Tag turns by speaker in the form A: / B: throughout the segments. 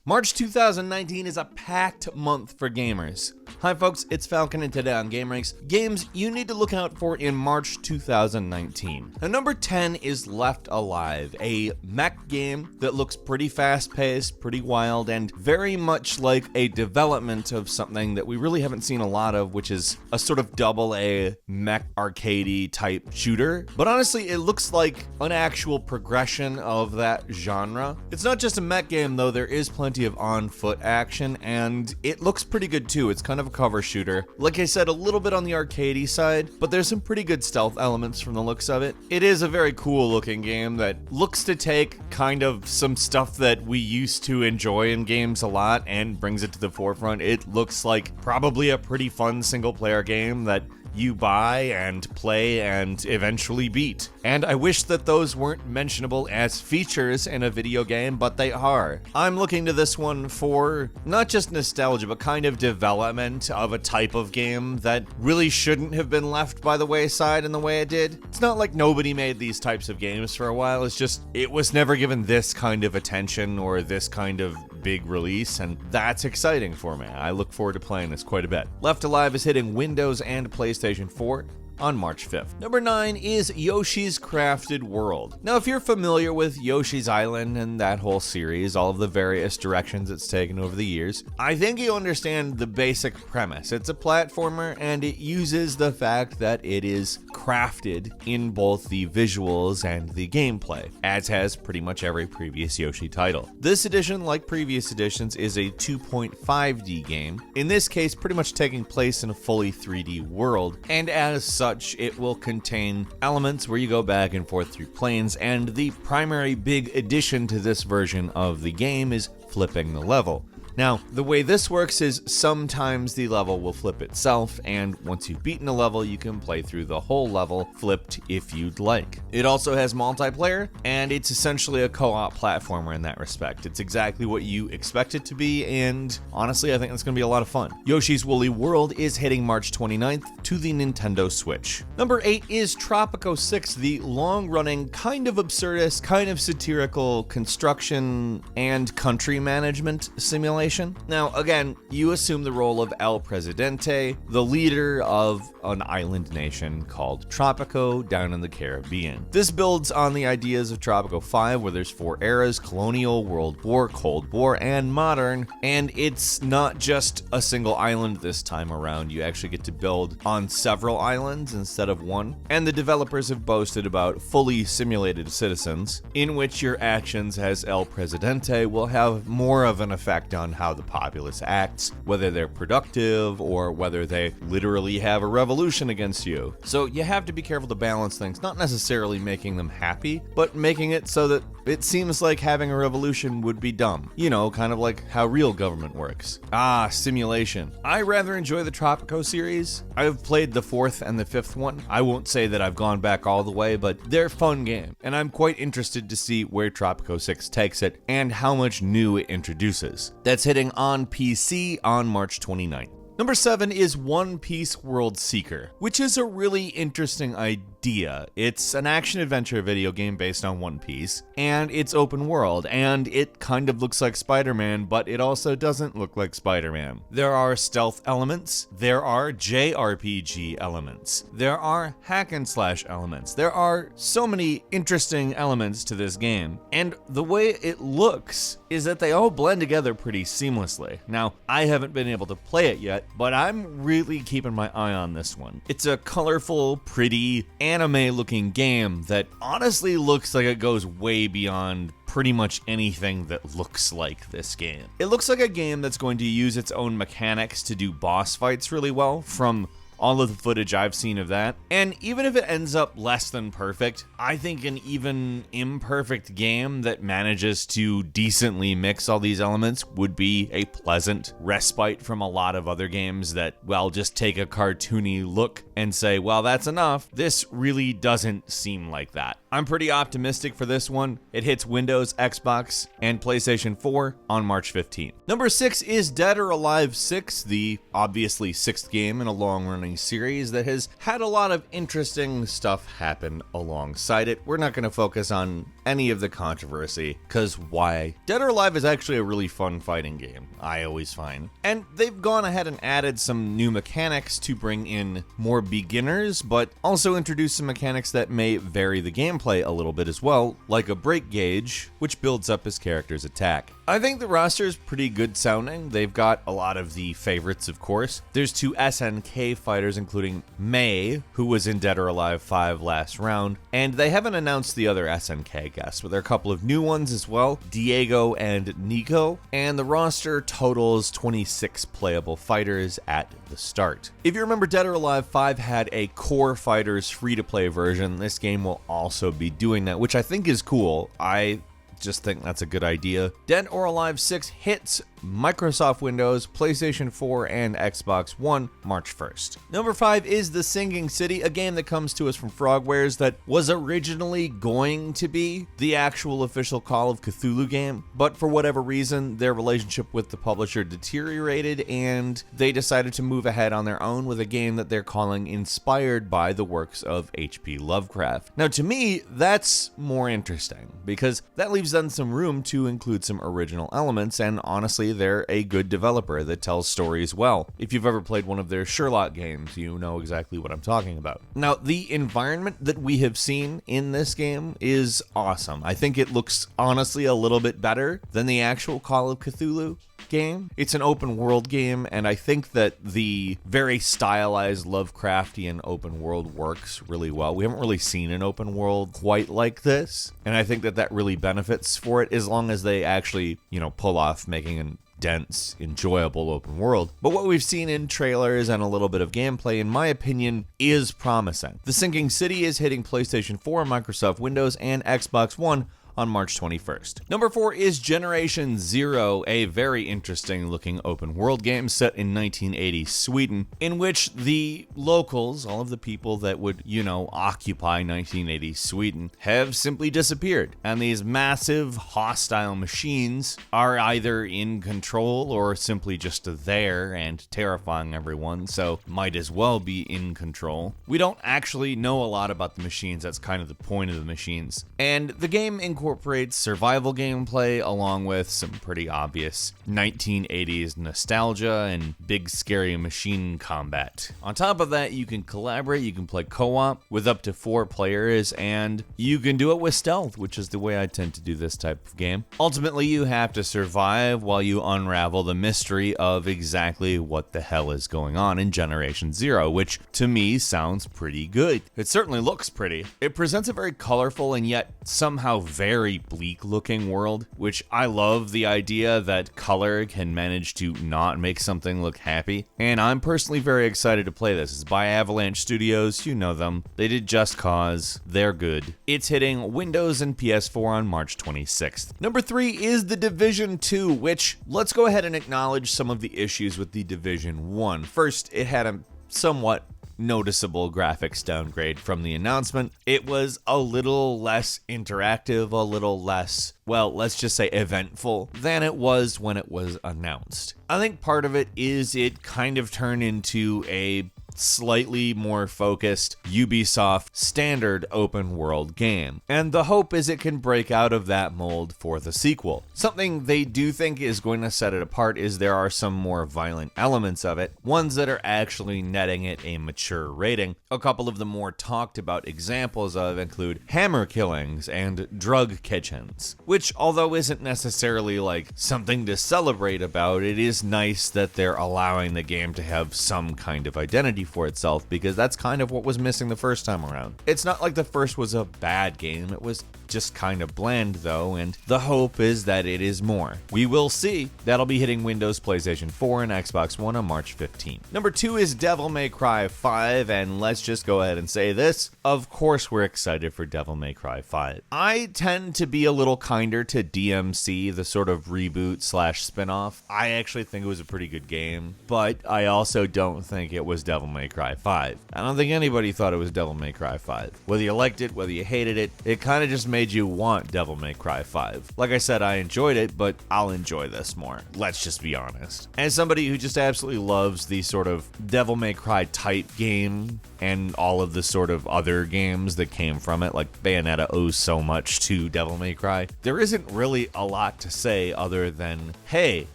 A: March 2019 is a packed month for gamers. Hi folks, it's Falcon and today on gameranx, games you need to look out for in March 2019. Now number 10 is Left Alive, a mech game that looks pretty fast-paced, pretty wild, and very much like a development of something that we really haven't seen a lot of, which is a sort of double-A mech arcade-y type shooter. But honestly, it looks like an actual progression of that genre. It's not just a mech game though, there is plenty of on-foot action, and it looks pretty good too. It's kind of a cover shooter. Like I said, a little bit on the arcadey side, but there's some pretty good stealth elements from the looks of it. It is a very cool looking game that looks to take kind of some stuff that we used to enjoy in games a lot and brings it to the forefront. It looks like probably a pretty fun single player game that you buy and play and eventually beat. And I wish that those weren't mentionable as features in a video game, but they are. I'm looking to this one for not just nostalgia, but kind of development of a type of game that really shouldn't have been left by the wayside in the way it did. It's not like nobody made these types of games for a while, it's just it was never given this kind of attention or this kind of big release, and that's exciting for me. I look forward to playing this quite a bit. Left Alive is hitting Windows and PlayStation 4 on March 5th. Number 9 is Yoshi's Crafted World. Now, if you're familiar with Yoshi's Island and that whole series, all of the various directions it's taken over the years, I think you understand the basic premise. It's a platformer, and it uses the fact that it is crafted in both the visuals and the gameplay, as has pretty much every previous Yoshi title. This edition, like previous editions, is a 2.5D game, in this case pretty much taking place in a fully 3D world, and as such, it will contain elements where you go back and forth through planes, and the primary big addition to this version of the game is flipping the level. Now, the way this works is sometimes the level will flip itself, and once you've beaten a level, you can play through the whole level flipped if you'd like. It also has multiplayer, and it's essentially a co-op platformer in that respect. It's exactly what you expect it to be, and honestly, I think it's going to be a lot of fun. Yoshi's Woolly World is hitting March 29th to the Nintendo Switch. Number 8 is Tropico VI, the long-running, kind of absurdist, kind of satirical construction and country management simulation. Now, again, you assume the role of El Presidente, the leader of an island nation called Tropico down in the Caribbean. This builds on the ideas of Tropico V, where there's 4 eras: colonial, World War, Cold War, and modern. And it's not just a single island this time around. You actually get to build on several islands instead of one. And the developers have boasted about fully simulated citizens, in which your actions as El Presidente will have more of an effect on how the populace acts, whether they're productive or whether they literally have a revolution against you. So you have to be careful to balance things, not necessarily making them happy, but making it so that it seems like having a revolution would be dumb. You know, kind of like how real government works. Ah, simulation. I rather enjoy the Tropico series. I've played the 4th and the 5th one. I won't say that I've gone back all the way, but they're a fun game, and I'm quite interested to see where Tropico 6 takes it and how much new it introduces. That's hitting on PC on March 29th. Number 7 is Piece Worldseeker, which is a really interesting idea. It's an action-adventure video game based on One Piece, and it's open world, and it kind of looks like Spider-Man, but it also doesn't look like Spider-Man. There are stealth elements, there are JRPG elements, there are hack-and-slash elements. There are so many interesting elements to this game, and the way it looks is that they all blend together pretty seamlessly. Now, I haven't been able to play it yet, but I'm really keeping my eye on this one. It's a colorful, pretty, anime-looking game that honestly looks like it goes way beyond pretty much anything that looks like this game. It looks like a game that's going to use its own mechanics to do boss fights really well, from all of the footage I've seen of that. And even if it ends up less than perfect, I think an even imperfect game that manages to decently mix all these elements would be a pleasant respite from a lot of other games that, well, just take a cartoony look and say, well, that's enough. This really doesn't seem like that. I'm pretty optimistic for this one. It hits Windows, Xbox, and PlayStation 4 on March 15th. Number 6 is Dead or Alive 6, the obviously 6th game in a long-running series that has had a lot of interesting stuff happen alongside it. We're not going to focus on any of the controversy, because why? Dead or Alive is actually a really fun fighting game, I always find. And they've gone ahead and added some new mechanics to bring in more beginners, but also introduce some mechanics that may vary the gameplay a little bit as well, like a break gauge, which builds up his character's attack. I think the roster is pretty good sounding. They've got a lot of the favorites, of course. There's 2 SNK fighters, including May, who was in Dead or Alive 5 last round, and they haven't announced the other SNK guests, but there are a couple of new ones as well, Diego and Nico, and the roster totals 26 playable fighters at the start. If you remember, Dead or Alive 5 had a core fighters free-to-play version. This game will also be doing that, which I think is cool. I just think that's a good idea. Dead or Alive 6 hits Microsoft Windows, PlayStation 4, and Xbox One March 1st. Number 5 is The Singing City, a game that comes to us from Frogwares that was originally going to be the actual official Call of Cthulhu game, but for whatever reason, their relationship with the publisher deteriorated, and they decided to move ahead on their own with a game that they're calling inspired by the works of H.P. Lovecraft. Now, to me, that's more interesting, because that leaves them some room to include some original elements, and honestly, they're a good developer that tells stories well. If you've ever played one of their Sherlock games, you know exactly what I'm talking about. Now, the environment that we have seen in this game is awesome. I think it looks honestly a little bit better than the actual Call of Cthulhu game. It's an open world game, and I think that the very stylized Lovecraftian open world works really well. We haven't really seen an open world quite like this, and I think that that really benefits for it as long as they actually, pull off making an dense, enjoyable open world. But what we've seen in trailers and a little bit of gameplay, in my opinion, is promising. The Sinking City is hitting PlayStation 4, Microsoft Windows, and Xbox One on March 21st. Number 4 is Generation Zero, a very interesting looking open world game set in 1980s Sweden, in which the locals, all of the people that would, occupy 1980s Sweden, have simply disappeared. And these massive hostile machines are either in control or simply just there and terrifying everyone, so might as well be in control. We don't actually know a lot about the machines, that's kind of the point of the machines. And the game incorporates survival gameplay along with some pretty obvious 1980s nostalgia and big scary machine combat. On top of that, you can collaborate, you can play co-op with up to 4 players, and you can do it with stealth, which is the way I tend to do this type of game. Ultimately, you have to survive while you unravel the mystery of exactly what the hell is going on in Generation Zero, which to me sounds pretty good. It certainly looks pretty. It presents a very colorful and yet somehow very bleak looking world, which I love the idea that color can manage to not make something look happy. And I'm personally very excited to play this. It's by Avalanche Studios, you know them. They did Just Cause, they're good. It's hitting Windows and PS4 on March 26th. Number 3 is The Division 2, which let's go ahead and acknowledge some of the issues with The Division 1. First, it had a somewhat noticeable graphics downgrade from the announcement. It was a little less interactive, a little less, well, let's just say eventful than it was when it was announced. I think part of it is it kind of turned into a slightly more focused Ubisoft standard open world game. And the hope is it can break out of that mold for the sequel. Something they do think is going to set it apart is there are some more violent elements of it, ones that are actually netting it a mature rating. A couple of the more talked about examples of include hammer killings and drug kitchens, which although isn't necessarily like something to celebrate about, it is nice that they're allowing the game to have some kind of identity for itself, because that's kind of what was missing the first time around. It's not like the first was a bad game, it was just kind of bland though, and the hope is that it is more. We will see. That'll be hitting Windows, PlayStation 4, and Xbox One on March 15th. Number 2 is Devil May Cry 5, and let's just go ahead and say this. Of course we're excited for Devil May Cry 5. I tend to be a little kinder to DMC, the sort of reboot slash spinoff. I actually think it was a pretty good game, but I also don't think it was Devil May Cry 5. I don't think anybody thought it was Devil May Cry 5. Whether you liked it, whether you hated it, it kind of just made you want Devil May Cry 5. Like I said, I enjoyed it, but I'll enjoy this more. Let's just be honest. As somebody who just absolutely loves the sort of Devil May Cry type game and all of the sort of other games that came from it, like Bayonetta owes so much to Devil May Cry, there isn't really a lot to say other than, hey,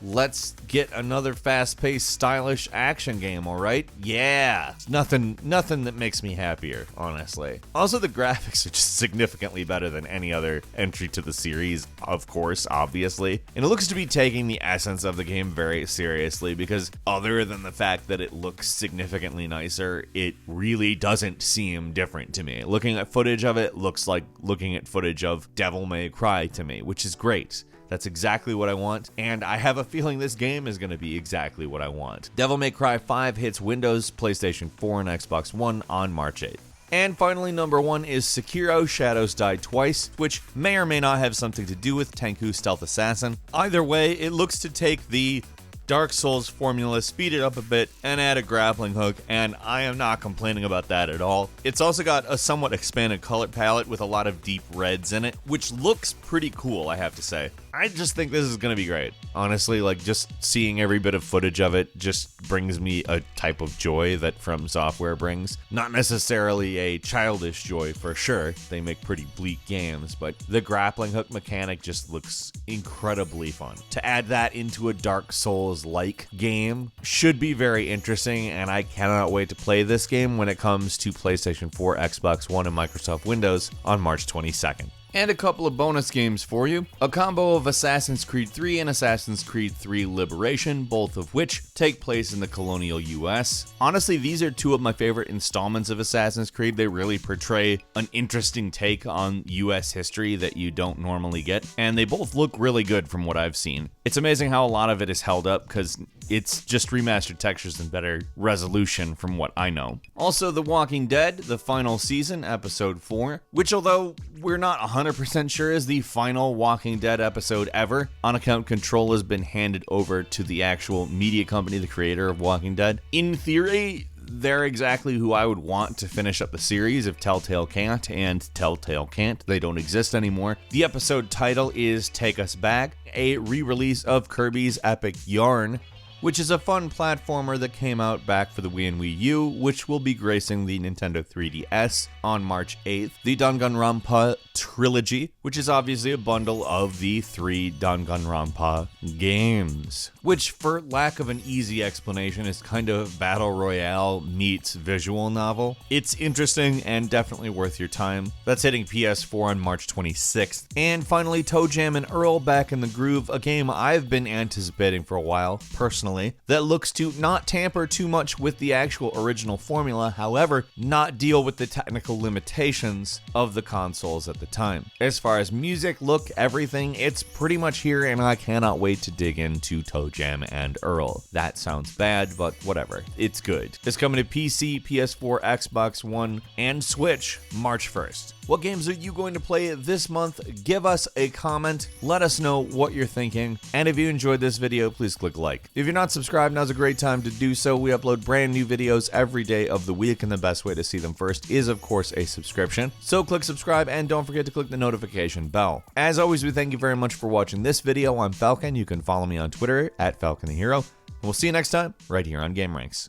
A: let's get another fast-paced, stylish action game, alright? Yeah. It's nothing that makes me happier, honestly. Also, the graphics are just significantly better than any other entry to the series, of course, obviously. And it looks to be taking the essence of the game very seriously, because other than the fact that it looks significantly nicer, it really doesn't seem different to me. Looking at footage of it looks like looking at footage of Devil May Cry to me, which is great. That's exactly what I want, and I have a feeling this game is going to be exactly what I want. Devil May Cry 5 hits Windows, PlayStation 4, and Xbox One on March 8th. And finally, number 1 is Sekiro: Shadows Die Twice, which may or may not have something to do with Tenku Stealth Assassin. Either way, it looks to take the Dark Souls formula, speed it up a bit, and add a grappling hook, and I am not complaining about that at all. It's also got a somewhat expanded color palette with a lot of deep reds in it, which looks pretty cool, I have to say. I just think this is going to be great. Honestly, like, just seeing every bit of footage of it just brings me a type of joy that From Software brings. Not necessarily a childish joy, for sure. They make pretty bleak games, but the grappling hook mechanic just looks incredibly fun. To add that into a Dark Souls-like game should be very interesting, and I cannot wait to play this game when it comes to PlayStation 4, Xbox One, and Microsoft Windows on March 22nd. And a couple of bonus games for you. A combo of Assassin's Creed 3 and Assassin's Creed 3 Liberation, both of which take place in the colonial US. Honestly, these are two of my favorite installments of Assassin's Creed. They really portray an interesting take on US history that you don't normally get, and they both look really good from what I've seen. It's amazing how a lot of it is held up because it's just remastered textures and better resolution from what I know. Also, The Walking Dead, the final season, episode 4, which although we're not 100% sure is the final Walking Dead episode ever, on account control has been handed over to the actual media company, the creator of Walking Dead. In theory, they're exactly who I would want to finish up the series if Telltale can't, and Telltale can't. They don't exist anymore. The episode title is Take Us Back, a re-release of Kirby's Epic Yarn, which is a fun platformer that came out back for the Wii and Wii U, which will be gracing the Nintendo 3DS on March 8th. The Danganronpa trilogy, which is obviously a bundle of the 3 Danganronpa games, which, for lack of an easy explanation, is kind of battle royale meets visual novel. It's interesting and definitely worth your time. That's hitting PS4 on March 26th. And finally, Toe Jam and Earl Back in the Groove, a game I've been anticipating for a while, personally, that looks to not tamper too much with the actual original formula, however, not deal with the technical limitations of the consoles at the time. As far as music, look, everything, it's pretty much here, and I cannot wait to dig into Toe Jam and Earl. That sounds bad, but whatever. It's good. It's coming to PC, PS4, Xbox One, and Switch March 1st. What games are you going to play this month? Give us a comment. Let us know what you're thinking. And if you enjoyed this video, please click like. If you're not subscribed, now's a great time to do so. We upload brand new videos every day of the week, and the best way to see them first is, of course, a subscription. So click subscribe, and don't forget to click the notification bell. As always, we thank you very much for watching this video. I'm Falcon. You can follow me on Twitter at FalconTheHero. And we'll see you next time, right here on gameranx.